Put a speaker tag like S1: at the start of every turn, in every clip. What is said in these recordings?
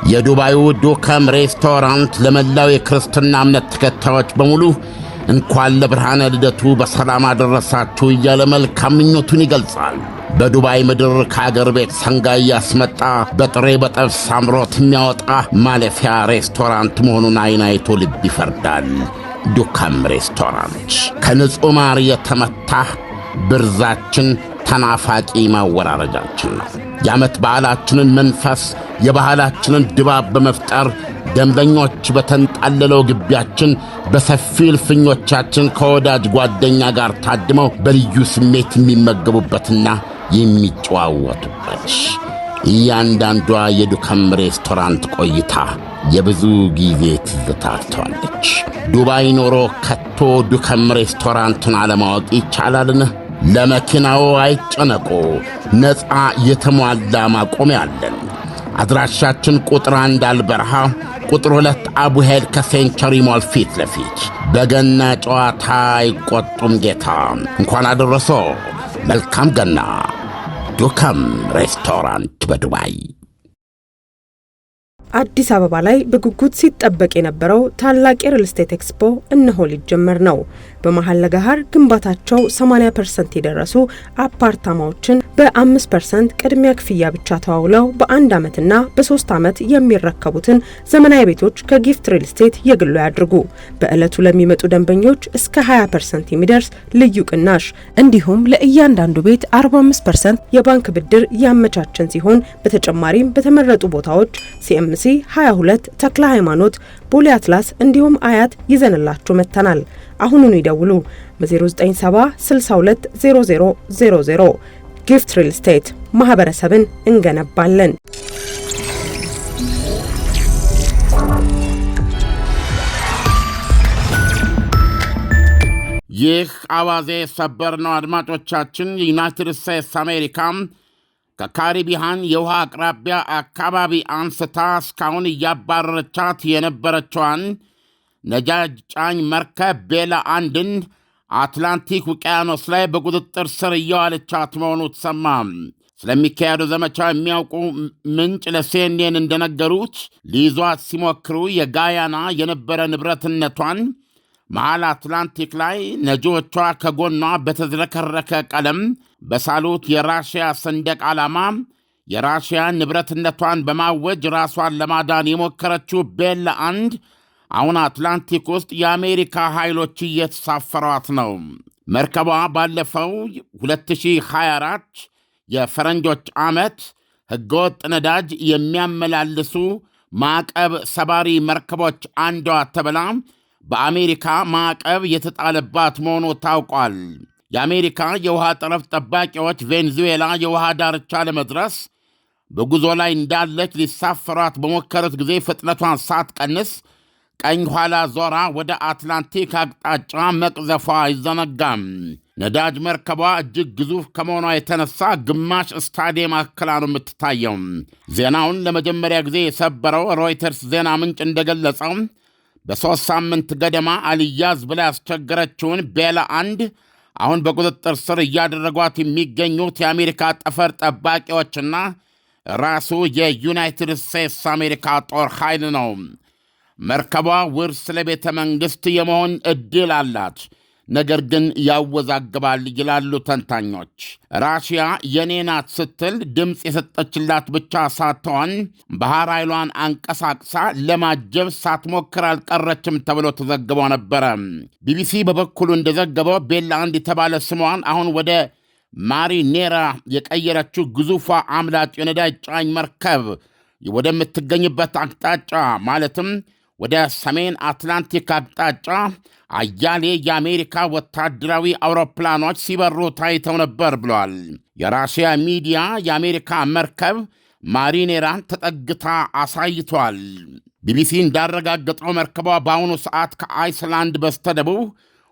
S1: የዱባዩ ዱከም ሬስቶራንት ለመላው የክርስትና እምነት ተከታዮች በሙሉ እንኳን ለብርሃነ ልደቱ በሰላም አደረሳችሁ እያለ መልካም ምኞቱን ይገልጻል። በዱባይ ምድር ከአገር ቤት ሰንጋ ያስመጣ በጥሬ በጠብስ አምሮት የሚያወጣ ማለፊያ ሬስቶራንት መሆኑን አይን አይቶ ልብ ይፈርዳል። ዱከም ሬስቶራንት ከንጹሕ ማር የተመታ ብርዛችን ተናፋቂ ማወራረጃችን ነው። የዓመት በዓላችንን መንፈስ የባህላችንን ድባብ በመፍጠር ደንበኞች በተንጣለለው ግቢያችን በሰፊ እልፍኞቻችን ከወዳጅ ጓደኛ ጋር ታድመው በልዩ ስሜት የሚመገቡበትና የሚጨዋወቱበት እያንዳንዷ የዱከም ሬስቶራንት ቆይታ የብዙ ጊዜ ትዝታ ትተዋለች። ዱባይ ኖሮ ከቶ ዱከም ሬስቶራንትን አለማወቅ ይቻላልን? ለመኪናው አይጨነቁ፣ ነፃ የተሟላ ማቆሚያ አለን። አድራሻችን ቁጥር 1 አልበረሃ፣ ቁጥር 2 አቡሄድ ከሴንቸሪ ሞል ፊት ለፊት። በገና ጨዋታ አይቆጡም ጌታ። እንኳን አደረሶ። መልካም ገና። ዱከም ሬስቶራንት በዱባይ።
S2: አዲስ አበባ ላይ በጉጉት ሲጠበቅ የነበረው ታላቅ የሪል ስቴት ኤክስፖ እነሆ ሊጀመር ነው። በመሃል ለገሃር ግንባታቸው 80% የደረሱ አፓርታማዎችን በ5% ቅድሚያ ክፍያ ብቻ ተዋውለው በ1 ዓመትና በ3 ዓመት የሚረከቡትን ዘመናዊ ቤቶች ከጊፍት ሪል ስቴት የግሉ ያድርጉ። በዕለቱ ለሚመጡ ደንበኞች እስከ 20% የሚደርስ ልዩ ቅናሽ እንዲሁም ለእያንዳንዱ ቤት 45% የባንክ ብድር ያመቻቸን ሲሆን በተጨማሪም በተመረጡ ቦታዎች ሲኤምሲ 22 ተክለ ሃይማኖት፣ ቦሌ አትላስ እንዲሁም አያት ይዘንላችሁ መተናል። አሁኑኑ ይደውሉ በ0970 62 0000። ጊፍት ሪል ስቴት ማህበረሰብን እንገነባለን።
S1: ይህ አዋዜ ሰበር ነው። አድማጮቻችን፣ ዩናይትድ ስቴትስ አሜሪካ ከካሪቢያን የውሃ አቅራቢያ አካባቢ አንስታ እስካሁን እያባረረቻት የነበረችዋን ነዳጅ ጫኝ መርከብ ቤላ አንድን አትላንቲክ ውቅያኖስ ላይ በቁጥጥር ስር እየዋለቻት መሆኑ ተሰማ። ስለሚካሄዱ ዘመቻ የሚያውቁ ምንጭ ለሲኤንኤን እንደነገሩት ሊይዟት ሲሞክሩ የጋያና የነበረ ንብረትነቷን መሃል አትላንቲክ ላይ ነጂዎቿ ከጎኗ በተዝረከረከ ቀለም በሳሉት የራሽያ ሰንደቅ ዓላማ የራሽያ ንብረትነቷን በማወጅ ራሷን ለማዳን የሞከረችው ቤላ አንድ አሁን አትላንቲክ ውስጥ የአሜሪካ ኃይሎች እየተሳፈሯት ነው። መርከቧ ባለፈው 2024 የፈረንጆች ዓመት ሕገወጥ ነዳጅ የሚያመላልሱ ማዕቀብ ሰባሪ መርከቦች አንዷ ተብላ በአሜሪካ ማዕቀብ የተጣለባት መሆኑ ታውቋል። የአሜሪካ የውሃ ጠረፍ ጠባቂዎች ቬንዙዌላ የውሃ ዳርቻ ለመድረስ በጉዞ ላይ እንዳለች ሊሳፈሯት በሞከሩት ጊዜ ፍጥነቷን ሳትቀንስ ቀኝ ኋላ ዞራ ወደ አትላንቲክ አቅጣጫ መቅዘፏ አይዘነጋም። ነዳጅ መርከቧ እጅግ ግዙፍ ከመሆኗ የተነሳ ግማሽ ስታዲየም አክላ ነው የምትታየው። ዜናውን ለመጀመሪያ ጊዜ የሰበረው ሮይተርስ ዜና ምንጭ እንደገለጸው በ3 ሳምንት ገደማ አልያዝ ብላ ያስቸገረችውን ቤላ አንድ አሁን በቁጥጥር ስር እያደረጓት የሚገኙት የአሜሪካ ጠፈር ጠባቂዎችና ራሱ የዩናይትድ ስቴትስ አሜሪካ ጦር ኃይል ነው። መርከቧ ውርስ ለቤተ መንግሥት የመሆን ዕድል አላት፣ ነገር ግን ያወዛግባል ይላሉ ተንታኞች። ራሽያ የኔ ናት ስትል ድምፅ የሰጠችላት ብቻ ሳትሆን ባህር ኃይሏን አንቀሳቅሳ ለማጀብ ሳትሞክር አልቀረችም ተብሎ ተዘግቦ ነበረ። ቢቢሲ በበኩሉ እንደዘገበው ቤላ አንድ የተባለ ስሟን አሁን ወደ ማሪኔራ የቀየረችው ግዙፏ አምላጭ የነዳጅ ጫኝ መርከብ ወደምትገኝበት አቅጣጫ ማለትም ወደ ሰሜን አትላንቲክ አቅጣጫ አያሌ የአሜሪካ ወታደራዊ አውሮፕላኖች ሲበሩ ታይተው ነበር ብሏል። የራሽያ ሚዲያ የአሜሪካ መርከብ ማሪኔራን ተጠግታ አሳይቷል። ቢቢሲ እንዳረጋገጠው መርከቧ በአሁኑ ሰዓት ከአይስላንድ በስተደቡብ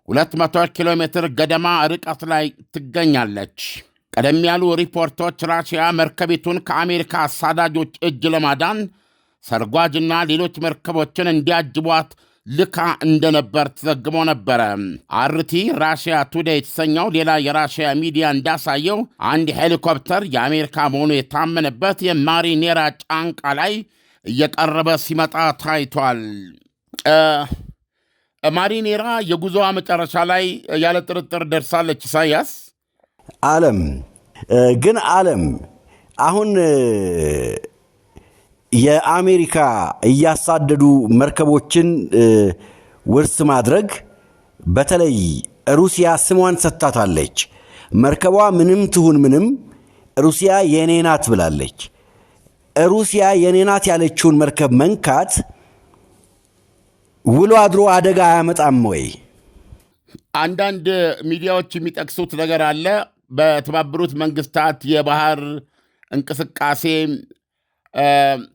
S1: 200 ኪሎ ሜትር ገደማ ርቀት ላይ ትገኛለች። ቀደም ያሉ ሪፖርቶች ራሽያ መርከቢቱን ከአሜሪካ አሳዳጆች እጅ ለማዳን ሰርጓጅና ሌሎች መርከቦችን እንዲያጅቧት ልካ እንደነበር ተዘግቦ ነበረ። አርቲ ራሽያ ቱዴይ የተሰኘው ሌላ የራሽያ ሚዲያ እንዳሳየው አንድ ሄሊኮፕተር የአሜሪካ መሆኑ የታመነበት የማሪኔራ ጫንቃ ላይ እየቀረበ ሲመጣ ታይቷል። ማሪኔራ የጉዞዋ መጨረሻ ላይ ያለ ጥርጥር ደርሳለች። ኢሳያስ
S3: ዓለም አሁን የአሜሪካ እያሳደዱ መርከቦችን ውርስ ማድረግ በተለይ ሩሲያ ስሟን ሰጥታታለች። መርከቧ ምንም ትሁን ምንም ሩሲያ የኔ ናት ብላለች። ሩሲያ የኔ ናት ያለችውን መርከብ መንካት ውሎ አድሮ አደጋ አያመጣም ወይ?
S1: አንዳንድ ሚዲያዎች የሚጠቅሱት ነገር አለ። በተባበሩት መንግስታት የባህር እንቅስቃሴ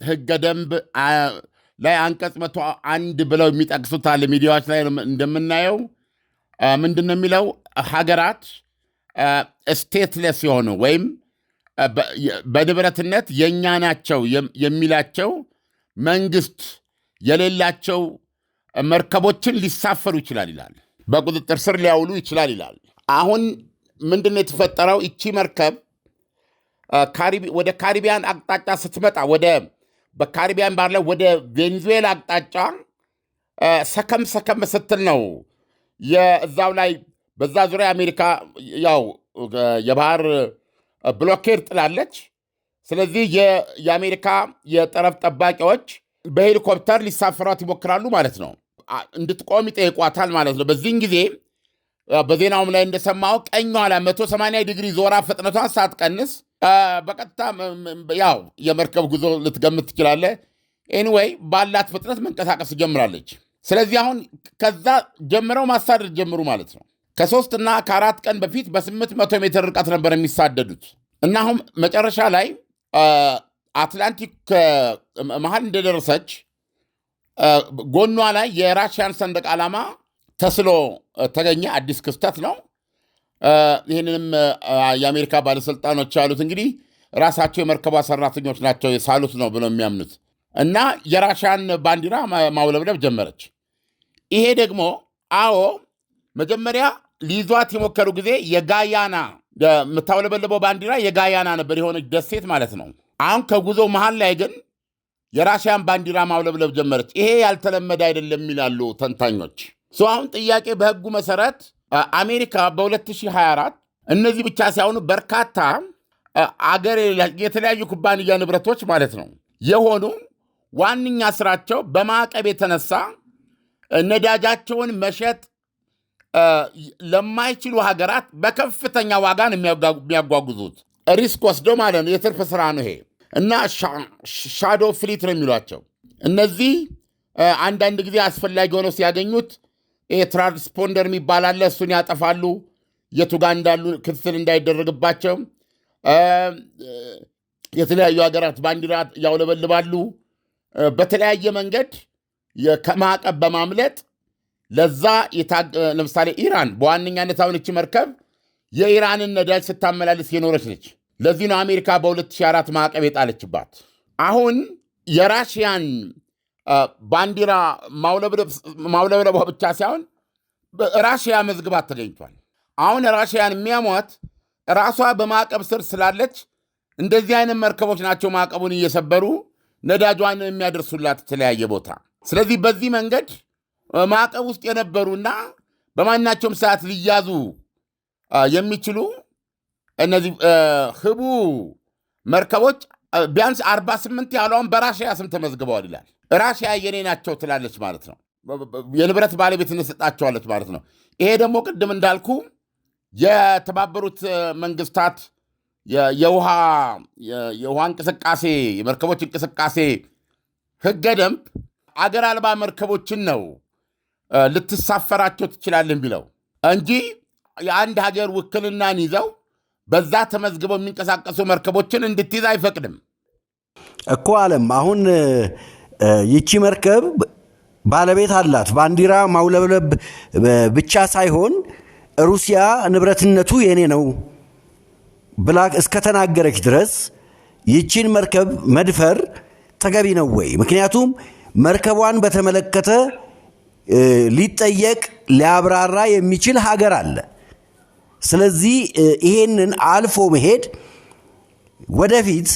S1: ህገ ደንብ ላይ አንቀጽ 101 ብለው የሚጠቅሱት አለ። ሚዲያዎች ላይ እንደምናየው ምንድን ነው የሚለው? ሀገራት ስቴትለስ የሆኑ ወይም በንብረትነት የእኛ ናቸው የሚላቸው መንግስት የሌላቸው መርከቦችን ሊሳፈሩ ይችላል ይላል። በቁጥጥር ስር ሊያውሉ ይችላል ይላል። አሁን ምንድን ነው የተፈጠረው? ይቺ መርከብ ወደ ካሪቢያን አቅጣጫ ስትመጣ በካሪቢያን ባህር ላይ ወደ ቬኔዙዌላ አቅጣጫ ሰከም ስትል ነው የዛው ላይ በዛ ዙሪያ አሜሪካ ያው የባህር ብሎኬድ ጥላለች። ስለዚህ የአሜሪካ የጠረፍ ጠባቂዎች በሄሊኮፕተር ሊሳፈሯት ይሞክራሉ ማለት ነው። እንድትቆም ይጠይቋታል ማለት ነው። በዚህን ጊዜ በዜናውም ላይ እንደሰማው ቀኟ ላይ 180 ዲግሪ ዞራ ፍጥነቷን ሳትቀንስ በቀጥታ ያው የመርከብ ጉዞ ልትገምት ትችላለህ። ኤኒዌይ ባላት ፍጥነት መንቀሳቀስ ጀምራለች። ስለዚህ አሁን ከዛ ጀምረው ማሳደድ ጀምሩ ማለት ነው። ከ3 እና ከ4 ቀን በፊት በ800 ሜትር ርቀት ነበር የሚሳደዱት እና አሁን መጨረሻ ላይ አትላንቲክ መሀል እንደደረሰች ጎኗ ላይ የራሽያን ሰንደቅ ዓላማ ተስሎ ተገኘ። አዲስ ክስተት ነው። ይህንንም የአሜሪካ ባለሥልጣኖች ያሉት እንግዲህ ራሳቸው የመርከቧ ሰራተኞች ናቸው የሳሉት ነው ብለው የሚያምኑት እና የራሽያን ባንዲራ ማውለብለብ ጀመረች። ይሄ ደግሞ መጀመሪያ ሊይዟት የሞከሩ ጊዜ የጋያና የምታውለበለበው ባንዲራ የጋያና ነበር፣ የሆነች ደሴት ማለት ነው። አሁን ከጉዞ መሃል ላይ ግን የራሽያን ባንዲራ ማውለብለብ ጀመረች። ይሄ ያልተለመደ አይደለም ይላሉ ተንታኞች። አሁን ጥያቄ በሕጉ መሰረት አሜሪካ በ2024 እነዚህ ብቻ ሳይሆኑ በርካታ አገር የተለያዩ ኩባንያ ንብረቶች ማለት ነው የሆኑ ዋነኛ ስራቸው በማዕቀብ የተነሳ ነዳጃቸውን መሸጥ ለማይችሉ ሀገራት በከፍተኛ ዋጋ ነው የሚያጓጉዙት። ሪስክ ወስዶ ማለት ነው። የትርፍ ስራ ነው ይሄ እና ሻዶ ፍሊት ነው የሚሏቸው እነዚህ። አንዳንድ ጊዜ አስፈላጊ ሆነው ሲያገኙት ትራንስፖንደር የሚባል አለ፣ እሱን ያጠፋሉ። የቱ ጋር እንዳሉ ክትትል እንዳይደረግባቸው የተለያዩ ሀገራት ባንዲራ ያውለበልባሉ። በተለያየ መንገድ ከማዕቀብ በማምለጥ ለዛ ለምሳሌ ኢራን በዋነኛነት አሁን እቺ መርከብ የኢራንን ነዳጅ ስታመላልስ የኖረች ነች። ለዚህ ነው አሜሪካ በ2004 ማዕቀብ የጣለችባት። አሁን የራሽያን ባንዲራ ማውለብለቧ ብቻ ሳይሆን ራሽያ መዝግባት ተገኝቷል። አሁን ራሽያን የሚያሟት ራሷ በማዕቀብ ስር ስላለች እንደዚህ አይነት መርከቦች ናቸው ማዕቀቡን እየሰበሩ ነዳጇን የሚያደርሱላት የተለያየ ቦታ። ስለዚህ በዚህ መንገድ ማዕቀብ ውስጥ የነበሩና በማናቸውም ሰዓት ሊያዙ የሚችሉ እነዚህ ህቡ መርከቦች ቢያንስ 48 ያለውን በራሽያ ስም ተመዝግበዋል ይላል። ራሽያ የኔ ናቸው ትላለች ማለት ነው። የንብረት ባለቤትነት ሰጣቸዋለች ማለት ነው። ይሄ ደግሞ ቅድም እንዳልኩ የተባበሩት መንግስታት የውሃ እንቅስቃሴ የመርከቦች እንቅስቃሴ ህገ ደንብ አገር አልባ መርከቦችን ነው ልትሳፈራቸው ትችላለህ ቢለው እንጂ የአንድ ሀገር ውክልናን ይዘው በዛ ተመዝግበው የሚንቀሳቀሱ መርከቦችን እንድትይዝ አይፈቅድም
S3: እኮ ዓለም። አሁን ይቺ መርከብ ባለቤት አላት። ባንዲራ ማውለብለብ ብቻ ሳይሆን ሩሲያ ንብረትነቱ የኔ ነው ብላ እስከተናገረች ድረስ ይቺን መርከብ መድፈር ተገቢ ነው ወይ? ምክንያቱም መርከቧን በተመለከተ ሊጠየቅ ሊያብራራ የሚችል ሀገር አለ። ስለዚህ ይሄንን አልፎ መሄድ ወደፊት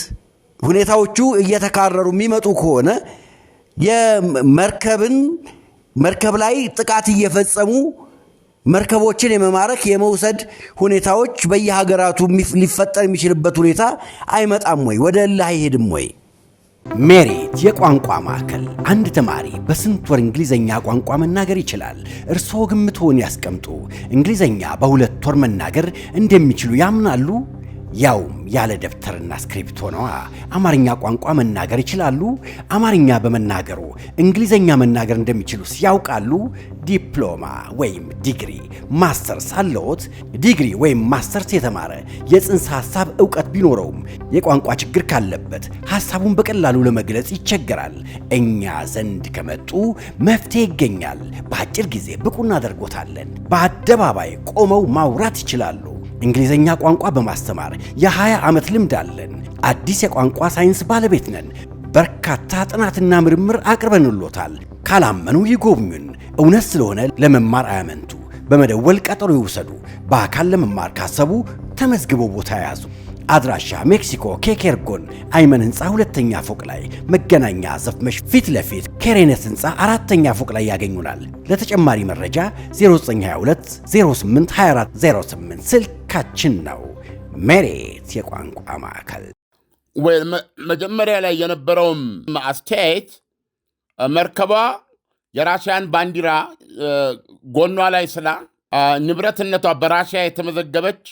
S3: ሁኔታዎቹ እየተካረሩ የሚመጡ ከሆነ መርከብ ላይ ጥቃት እየፈጸሙ መርከቦችን የመማረክ የመውሰድ ሁኔታዎች በየሀገራቱ ሊፈጠር የሚችልበት ሁኔታ አይመጣም ወይ? ወደ እልህ አይሄድም ወይ?
S4: ሜሪት የቋንቋ ማዕከል። አንድ ተማሪ በስንት ወር እንግሊዘኛ ቋንቋ መናገር ይችላል? እርስዎ ግምትዎን ያስቀምጡ። እንግሊዘኛ በ2 ወር መናገር እንደሚችሉ ያምናሉ? ያውም ያለ ደብተርና ስክሪፕቶ ነዋ። አማርኛ ቋንቋ መናገር ይችላሉ? አማርኛ በመናገሩ እንግሊዘኛ መናገር እንደሚችሉ ያውቃሉ? ዲፕሎማ ወይም ዲግሪ፣ ማስተርስ አለዎት? ዲግሪ ወይም ማስተርስ የተማረ የጽንሰ ሐሳብ ዕውቀት ቢኖረውም የቋንቋ ችግር ካለበት ሐሳቡን በቀላሉ ለመግለጽ ይቸገራል። እኛ ዘንድ ከመጡ መፍትሄ ይገኛል። በአጭር ጊዜ ብቁ እናደርጎታለን። በአደባባይ ቆመው ማውራት ይችላሉ። እንግሊዘኛ ቋንቋ በማስተማር የ20 ዓመት ልምድ አለን። አዲስ የቋንቋ ሳይንስ ባለቤት ነን። በርካታ ጥናትና ምርምር አቅርበንሎታል። ካላመኑ ይጎብኙን። እውነት ስለሆነ ለመማር አያመንቱ። በመደወል ቀጠሮ ይውሰዱ። በአካል ለመማር ካሰቡ ተመዝግበው ቦታ ያዙ። አድራሻ ሜክሲኮ ኬኬርጎን አይመን ህንፃ 2ኛ ፎቅ ላይ፣ መገናኛ ዘፍመሽ ፊት ለፊት ኬሬነት ህንፃ 4ኛ ፎቅ ላይ ያገኙናል። ለተጨማሪ መረጃ 0922 08 24 08 ስልካችን ነው። ሜሪት የቋንቋ ማዕከል።
S1: መጀመሪያ ላይ የነበረውም አስተያየት መርከቧ የራሽያን ባንዲራ ጎኗ ላይ ስላ ንብረትነቷ በራሽያ የተመዘገበች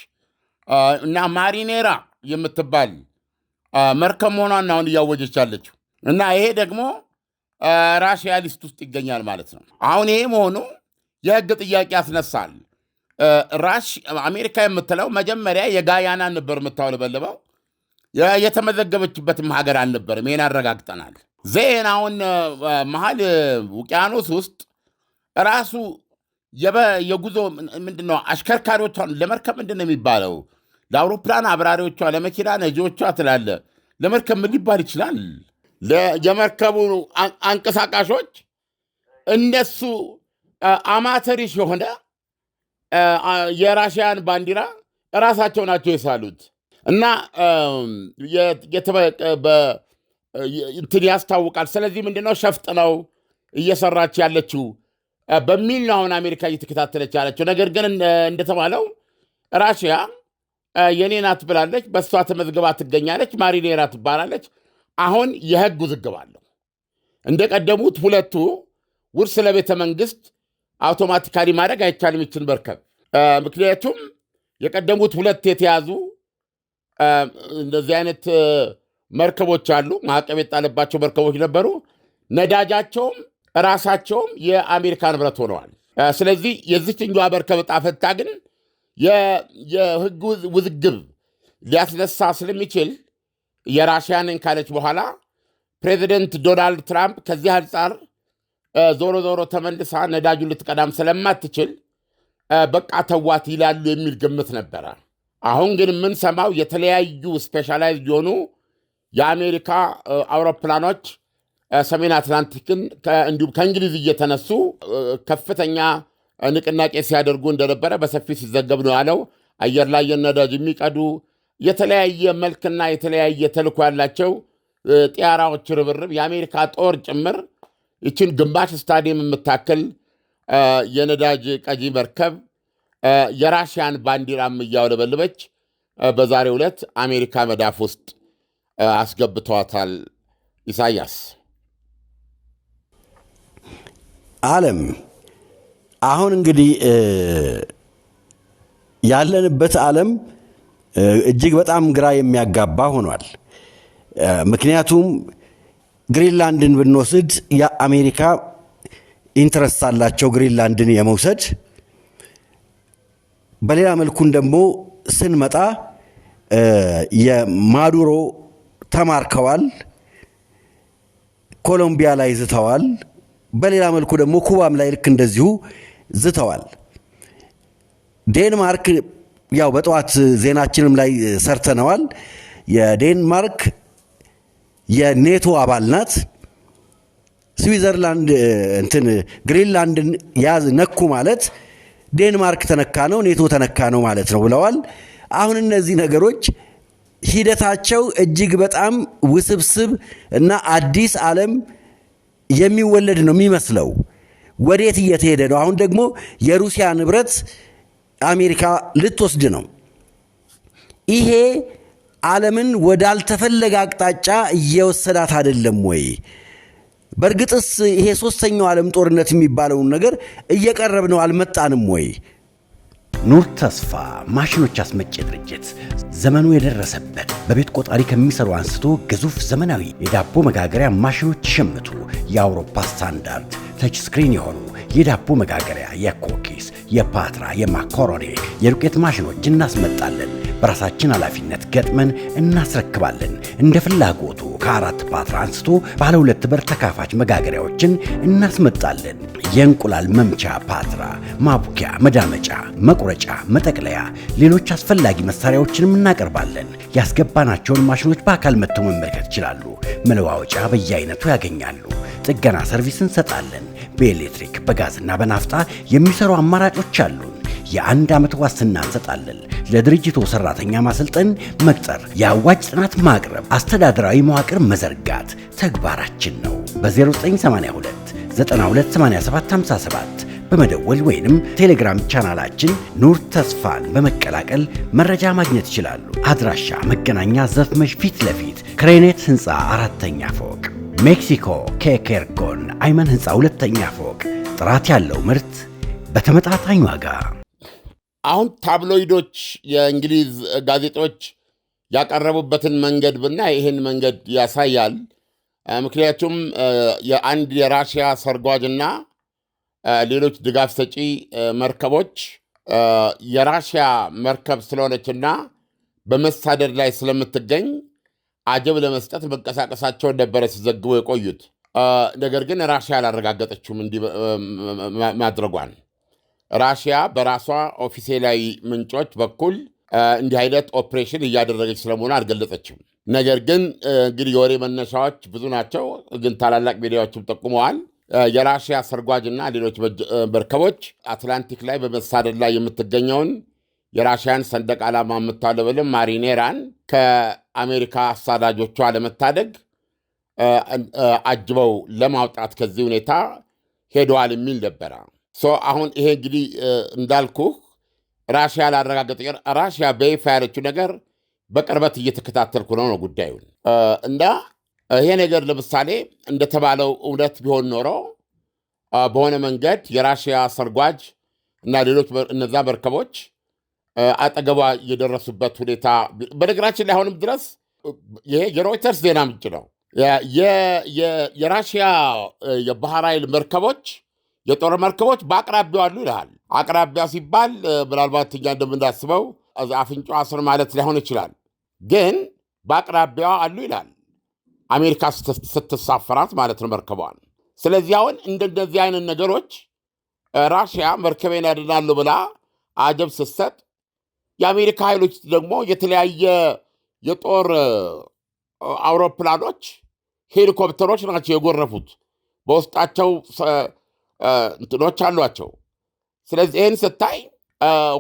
S1: እና ማሪኔራ የምትባል መርከብ መሆኗን አሁን እያወጀች ያለችው እና ይሄ ደግሞ ራሽያ ሊስት ውስጥ ይገኛል ማለት ነው። አሁን ይሄ መሆኑ የህግ ጥያቄ ያስነሳል። አሜሪካ የምትለው መጀመሪያ የጋያና ነበር የምታውለበልበው፣ የተመዘገበችበትም ሀገር አልነበርም። ይሄን አረጋግጠናል። ዜናውን መሀል ውቅያኖስ ውስጥ ራሱ የጉዞ ምንድነው አሽከርካሪዎቿ ለመርከብ ምንድነው የሚባለው? ለአውሮፕላን አብራሪዎቿ፣ ለመኪና ነጂዎቿ ትላለ። ለመርከብ ምን ሊባል ይችላል? የመርከቡ አንቀሳቃሾች እነሱ አማተሪሽ የሆነ የራሽያን ባንዲራ ራሳቸው ናቸው የሳሉት እና እንትን ያስታውቃል። ስለዚህ ምንድነው ሸፍጥ ነው እየሰራች ያለችው በሚል ነው አሁን አሜሪካ እየተከታተለች ያለችው። ነገር ግን እንደተባለው ራሽያ የኔ ናት ብላለች፣ በሷ ተመዝግባ ትገኛለች፣ ማሪኔራ ትባላለች። አሁን የህግ ውዝግብ አለው። እንደቀደሙት ሁለቱ ውርስ ለቤተ መንግስት አውቶማቲካሊ ማድረግ አይቻልም ይችን መርከብ። ምክንያቱም የቀደሙት ሁለት የተያዙ እንደዚህ አይነት መርከቦች አሉ፣ ማዕቀብ የጣለባቸው መርከቦች ነበሩ። ነዳጃቸውም ራሳቸውም የአሜሪካ ንብረት ሆነዋል። ስለዚህ የዚችኛዋ መርከብ ዕጣ ፈንታ ግን የህግ ውዝግብ ሊያስነሳ ስለሚችል የራሽያንን ካለች በኋላ ፕሬዚደንት ዶናልድ ትራምፕ ከዚህ አንጻር ዞሮ ዞሮ ተመልሳ ነዳጁን ልትቀዳም ስለማትችል በቃ ተዋት ይላሉ የሚል ግምት ነበረ። አሁን ግን የምንሰማው የተለያዩ ስፔሻላይዝድ የሆኑ የአሜሪካ አውሮፕላኖች ሰሜን አትላንቲክን እንዲሁም ከእንግሊዝ እየተነሱ ከፍተኛ ንቅናቄ ሲያደርጉ እንደነበረ በሰፊ ሲዘገብ ነው ያለው። አየር ላይ የነዳጅ የሚቀዱ የተለያየ መልክና የተለያየ ተልዕኮ ያላቸው ጢያራዎች ርብርብ የአሜሪካ ጦር ጭምር ይችን ግማሽ ስታዲየም የምታክል የነዳጅ ቀጂ መርከብ የራሽያን ባንዲራም እያውለበለበች በዛሬው ዕለት አሜሪካ መዳፍ ውስጥ አስገብተዋታል። ኢሳያስ
S3: ዓለም አሁን እንግዲህ ያለንበት ዓለም እጅግ በጣም ግራ የሚያጋባ ሆኗል። ምክንያቱም ግሪንላንድን ብንወስድ የአሜሪካ ኢንትረስት አላቸው ግሪንላንድን የመውሰድ። በሌላ መልኩን ደግሞ ስንመጣ የማዱሮ ተማርከዋል፣ ኮሎምቢያ ላይ ዝተዋል። በሌላ መልኩ ደግሞ ኩባም ላይ ልክ እንደዚሁ ዝተዋል። ዴንማርክ ያው በጠዋት ዜናችንም ላይ ሰርተነዋል። የዴንማርክ የኔቶ አባል ናት። ስዊዘርላንድ ግሪንላንድን ያዝ ነኩ ማለት ዴንማርክ ተነካ ነው፣ ኔቶ ተነካ ነው ማለት ነው ብለዋል። አሁን እነዚህ ነገሮች ሂደታቸው እጅግ በጣም ውስብስብ እና አዲስ ዓለም የሚወለድ ነው የሚመስለው። ወዴት እየተሄደ ነው? አሁን ደግሞ የሩሲያ ንብረት አሜሪካ ልትወስድ ነው። ይሄ ዓለምን ወዳልተፈለገ አቅጣጫ እየወሰዳት አይደለም ወይ? በእርግጥስ ይሄ ሶስተኛው ዓለም ጦርነት የሚባለውን ነገር እየቀረብ ነው አልመጣንም ወይ?
S4: ኑር ተስፋ ማሽኖች አስመጪ ድርጅት ዘመኑ የደረሰበት በቤት ቆጣሪ ከሚሰሩ አንስቶ ግዙፍ ዘመናዊ የዳቦ መጋገሪያ ማሽኖች ይሸምቱ። የአውሮፓ ስታንዳርድ ተች ስክሪን የሆኑ የዳቦ መጋገሪያ፣ የኮኪስ፣ የፓትራ፣ የማካሮኒ፣ የዱቄት ማሽኖች እናስመጣለን። በራሳችን ኃላፊነት ገጥመን እናስረክባለን። እንደ ፍላጎቱ ከ4 ፓትራ አንስቶ ባለ 2 በር ተካፋች መጋገሪያዎችን እናስመጣለን። የእንቁላል መምቻ ፓትራ፣ ማቡኪያ፣ መዳመጫ፣ መቁረጫ፣ መጠቅለያ፣ ሌሎች አስፈላጊ መሳሪያዎችንም እናቀርባለን። ያስገባናቸውን ማሽኖች በአካል መጥተው መመልከት ይችላሉ። መለዋወጫ በየአይነቱ ያገኛሉ። ጥገና ሰርቪስ እንሰጣለን። በኤሌክትሪክ በጋዝና በናፍጣ የሚሰሩ አማራጮች አሉን። የ1 ዓመት ዋስትና እንሰጣለን። ለድርጅቱ ሰራተኛ ማሰልጠን፣ መቅጠር፣ የአዋጅ ጥናት ማቅረብ፣ አስተዳደራዊ መዋቅር መዘርጋት ተግባራችን ነው። በ0982 928757 በመደወል ወይንም ቴሌግራም ቻናላችን ኑር ተስፋን በመቀላቀል መረጃ ማግኘት ይችላሉ። አድራሻ መገናኛ ዘፍመሽ ፊት ለፊት ክሬኔት ህንፃ 4ኛ ፎቅ፣ ሜክሲኮ ኬኬርጎን አይመን ህንፃ 2ኛ ፎቅ። ጥራት ያለው ምርት በተመጣጣኝ ዋጋ።
S1: አሁን ታብሎይዶች የእንግሊዝ ጋዜጦች ያቀረቡበትን መንገድ ብናይ ይህን መንገድ ያሳያል። ምክንያቱም የአንድ የራሽያ ሰርጓጅና ሌሎች ድጋፍ ሰጪ መርከቦች የራሽያ መርከብ ስለሆነችና በመሳደድ ላይ ስለምትገኝ አጀብ ለመስጠት መንቀሳቀሳቸውን ነበረ ሲዘግቡ የቆዩት። ነገር ግን ራሽያ አላረጋገጠችውም እንዲህ ማድረጓን። ራሽያ በራሷ ኦፊሴላዊ ምንጮች በኩል እንዲህ አይነት ኦፕሬሽን እያደረገች ስለመሆኑ አልገለጸችም። ነገር ግን እንግዲህ የወሬ መነሻዎች ብዙ ናቸው። ግን ታላላቅ ሚዲያዎችም ጠቁመዋል። የራሽያ ሰርጓጅና ሌሎች መርከቦች አትላንቲክ ላይ በመሳደድ ላይ የምትገኘውን የራሽያን ሰንደቅ ዓላማ የምታውለበልም ማሪኔራን ከአሜሪካ አሳዳጆቿ ለመታደግ አጅበው ለማውጣት ከዚህ ሁኔታ ሄደዋል የሚል ነበረ። አሁን ይሄ እንግዲህ እንዳልኩህ ራሽያ ላረጋገጠ ራሽያ በይፋ ያለችው ነገር በቅርበት እየተከታተልኩ ነው ጉዳዩን እና ይሄ ነገር ለምሳሌ እንደተባለው እውነት ቢሆን ኖሮ በሆነ መንገድ የራሽያ ሰርጓጅ እና ሌሎች እነዛ መርከቦች አጠገቧ የደረሱበት ሁኔታ በነገራችን ላይ አሁንም ድረስ ይሄ የሮይተርስ ዜና ምንጭ ነው። የራሽያ የባህር ኃይል መርከቦች የጦር መርከቦች በአቅራቢያው አሉ ይልሃል። አቅራቢያ ሲባል ምናልባት እኛ እንደምናስበው አፍንጫዋ ስር ማለት ላይሆን ይችላል፣ ግን በአቅራቢያው አሉ ይላል። አሜሪካ ስትሳፈራት ማለት ነው መርከቧን። ስለዚህ አሁን እንደዚህ አይነት ነገሮች ራሽያ መርከቤን ያድናሉ ብላ አጀብ ስትሰጥ፣ የአሜሪካ ኃይሎች ደግሞ የተለያየ የጦር አውሮፕላኖች፣ ሄሊኮፕተሮች ናቸው የጎረፉት። በውስጣቸው እንትኖች አሏቸው። ስለዚህ ይህን ስታይ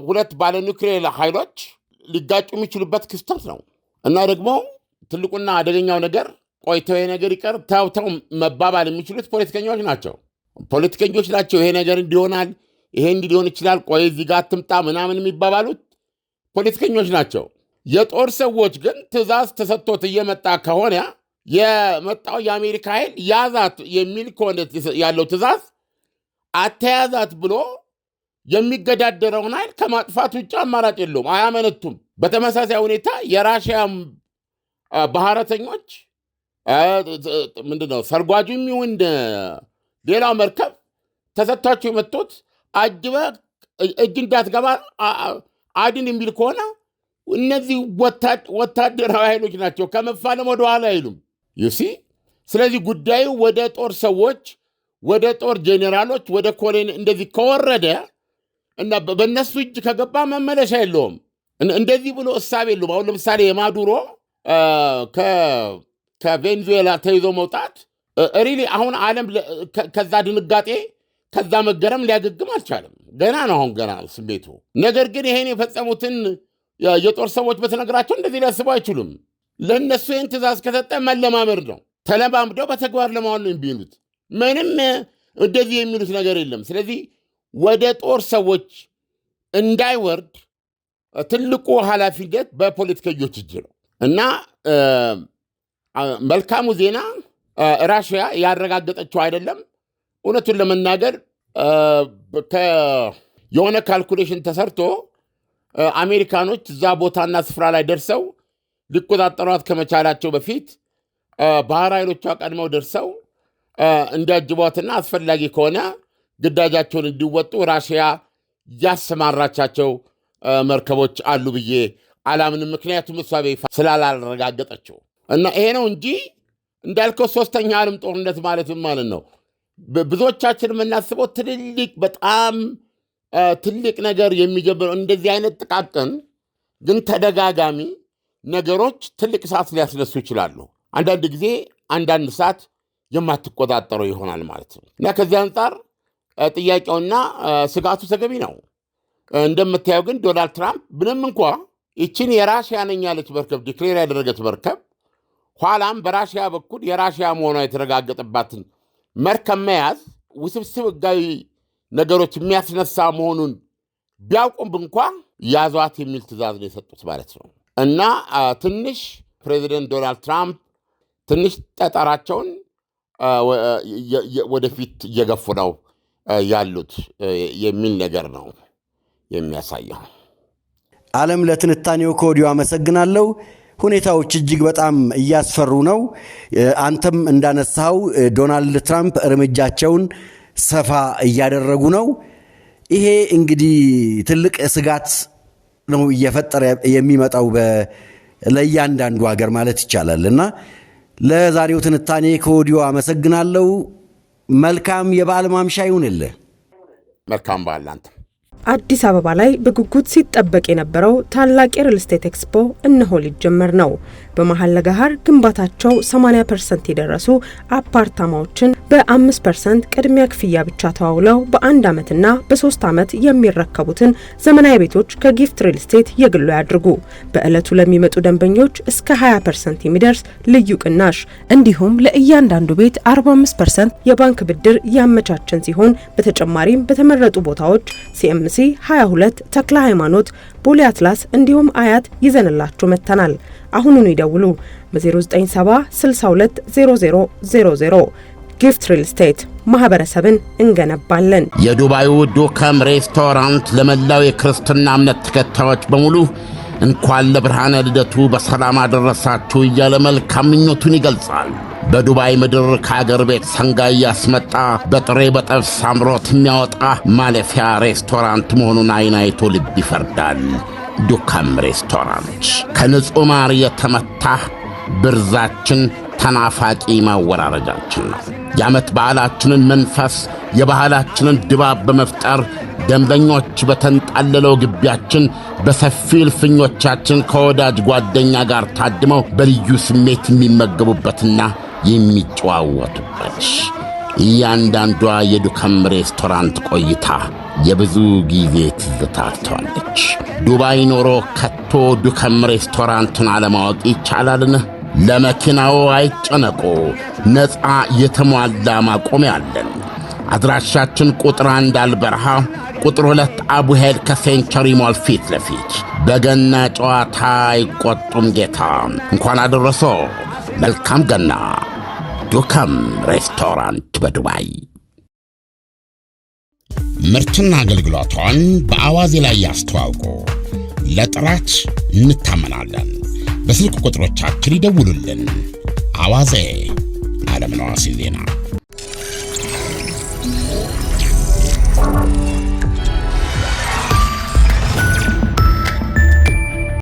S1: ሁለት ባለ ኒውክሌር ኃይሎች ሊጋጩ የሚችሉበት ክስተት ነው እና ደግሞ ትልቁና አደገኛው ነገር ቆይተው ይሄ ነገር ይቀር ታውታው መባባል የሚችሉት ፖለቲከኞች ናቸው። ይሄ ነገር እንዲሆናል፣ ይሄ እንዲሆን ይችላል፣ ቆይ እዚህ ጋር አትምጣ ምናምን የሚባባሉት ፖለቲከኞች ናቸው። የጦር ሰዎች ግን ትእዛዝ ተሰጥቶት እየመጣ ከሆነ የመጣው የአሜሪካ ኃይል ያዛት የሚል ከሆነ ያለው ትእዛዝ አተያዛት ብሎ የሚገዳደረውን ኃይል ከማጥፋት ውጭ አማራጭ የለውም። አያመነቱም። በተመሳሳይ ሁኔታ የራሽያ ባህረተኞች ምንድነው ሰርጓጁ የሚሆን ሌላው መርከብ ተሰጥቷቸው የመጡት አጅበ እጅ እንዳትገባ አድን የሚል ከሆነ እነዚህ ወታደራዊ ኃይሎች ናቸው። ከመፋለም ወደ ኋላ አይሉም። ዩሲ ስለዚህ ጉዳዩ ወደ ጦር ሰዎች፣ ወደ ጦር ጄኔራሎች፣ ወደ ኮሎኔል እንደዚህ ከወረደ እና በእነሱ እጅ ከገባ መመለሻ የለውም። እንደዚህ ብሎ እሳብ የለውም። አሁን ለምሳሌ የማዱሮ ከቬንዙዌላ ተይዞ መውጣት ሪሊ አሁን ዓለም ከዛ ድንጋጤ ከዛ መገረም ሊያገግም አልቻለም። ገና ነው አሁን ገና ስሜቱ። ነገር ግን ይሄን የፈጸሙትን የጦር ሰዎች በተነገራቸው እንደዚህ ሊያስቡ አይችሉም። ለእነሱ ይህን ትእዛዝ ከሰጠ መለማመድ ነው። ተለማምደው በተግባር ለማዋል ነው የሚሉት። ምንም እንደዚህ የሚሉት ነገር የለም። ስለዚህ ወደ ጦር ሰዎች እንዳይወርድ ትልቁ ኃላፊነት በፖለቲከኞች እጅ ነው እና መልካሙ ዜና ራሽያ ያረጋገጠችው አይደለም። እውነቱን ለመናገር የሆነ ካልኩሌሽን ተሰርቶ አሜሪካኖች እዛ ቦታና ስፍራ ላይ ደርሰው ሊቆጣጠሯት ከመቻላቸው በፊት ባህር ኃይሎቿ ቀድመው ደርሰው እንዲያጅቧትና አስፈላጊ ከሆነ ግዳጃቸውን እንዲወጡ ራሽያ ያሰማራቻቸው መርከቦች አሉ ብዬ አላምንም። ምክንያቱም እሷ በይፋ ስላላረጋገጠችው እና ይሄ ነው እንጂ እንዳልከው ሶስተኛ ዓለም ጦርነት ማለትም ማለት ነው። ብዙዎቻችን የምናስበው ትልልቅ በጣም ትልቅ ነገር የሚጀምረው እንደዚህ አይነት ጥቃቅን ግን ተደጋጋሚ ነገሮች ትልቅ እሳት ሊያስነሱ ይችላሉ። አንዳንድ ጊዜ አንዳንድ እሳት የማትቆጣጠረው ይሆናል ማለት ነው እና ከዚህ አንጻር ጥያቄውና ስጋቱ ተገቢ ነው። እንደምታየው ግን ዶናልድ ትራምፕ ምንም እንኳ ይችን የራሽያ ነኝ ያለች መርከብ ዲክሌር ያደረገች መርከብ ኋላም በራሽያ በኩል የራሽያ መሆኗ የተረጋገጠባትን መርከብ መያዝ ውስብስብ ሕጋዊ ነገሮች የሚያስነሳ መሆኑን ቢያውቁም እንኳ ያዟት የሚል ትእዛዝ ነው የሰጡት ማለት ነው እና ትንሽ ፕሬዚደንት ዶናልድ ትራምፕ ትንሽ ጠጠራቸውን ወደፊት እየገፉ ነው ያሉት የሚል ነገር ነው የሚያሳየው።
S3: ዓለም ለትንታኔው ከወዲሁ አመሰግናለሁ። ሁኔታዎች እጅግ በጣም እያስፈሩ ነው። አንተም እንዳነሳው ዶናልድ ትራምፕ እርምጃቸውን ሰፋ እያደረጉ ነው። ይሄ እንግዲህ ትልቅ ስጋት ነው እየፈጠረ የሚመጣው ለእያንዳንዱ ሀገር ማለት ይቻላል እና ለዛሬው ትንታኔ ከወዲሁ አመሰግናለሁ። መልካም የበዓል ማምሻ ይሁንልህ።
S1: መልካም በዓል አንተ።
S2: አዲስ አበባ ላይ በጉጉት ሲጠበቅ የነበረው ታላቅ የሪል ስቴት ኤክስፖ እነሆ ሊጀመር ነው። በመሃል ለገሃር ግንባታቸው 80% የደረሱ አፓርታማዎችን በ5% ቅድሚያ ክፍያ ብቻ ተዋውለው በ1 ዓመትና በ3 ዓመት የሚረከቡትን ዘመናዊ ቤቶች ከጊፍት ሪል ስቴት የግሉ ያድርጉ። በዕለቱ ለሚመጡ ደንበኞች እስከ 20% የሚደርስ ልዩ ቅናሽ እንዲሁም ለእያንዳንዱ ቤት 45% የባንክ ብድር ያመቻቸን ሲሆን በተጨማሪም በተመረጡ ቦታዎች ሲኤምሲ 22 ተክለ ሃይማኖት ቦሌ አትላስ እንዲሁም አያት ይዘንላችሁ መተናል። አሁኑኑ ይደውሉ በ0970 62 0000 ጊፍት ሪል ስቴት ማህበረሰብን እንገነባለን።
S1: የዱባዩ ዱከም ሬስቶራንት ለመላው የክርስትና እምነት ተከታዮች በሙሉ እንኳን ለብርሃነ ልደቱ በሰላም አደረሳችሁ እያለ መልካም ምኞቱን ይገልጻል። በዱባይ ምድር ከአገር ቤት ሰንጋ እያስመጣ በጥሬ በጠብስ አምሮት የሚያወጣ ማለፊያ ሬስቶራንት መሆኑን አይን አይቶ ልብ ይፈርዳል። ዱከም ሬስቶራንት ከንጹህ ማር የተመታ ብርዛችን ተናፋቂ ማወራረጃችን ነው። የዓመት በዓላችንን መንፈስ የባህላችንን ድባብ በመፍጠር ደንበኞች በተንጣለለው ግቢያችን በሰፊ እልፍኞቻችን ከወዳጅ ጓደኛ ጋር ታድመው በልዩ ስሜት የሚመገቡበትና የሚጨዋወቱበት እያንዳንዷ የዱከም ሬስቶራንት ቆይታ የብዙ ጊዜ ትዝታ ትተዋለች። ዱባይ ኖሮ ከቶ ዱከም ሬስቶራንትን አለማወቅ ይቻላልን? ለመኪናው አይጨነቁ፣ ነፃ የተሟላ ማቆሚያ አለን። አድራሻችን ቁጥር 1 አልበረሃ፣ ቁጥር 2 አቡሄድ ከሴንቸሪ ሞል ፊት ለፊት። በገና ጨዋታ አይቆጡም ጌታ። እንኳን አደረሶ። መልካም ገና። ዱከም ሬስቶራንት በዱባይ። ምርትና አገልግሎቷን በአዋዜ ላይ ያስተዋውቁ። ለጥራች እንታመናለን። በስልክ ቁጥሮቻችን ይደውሉልን። አዋዜ ዓለምነህ ዋሴ ዜና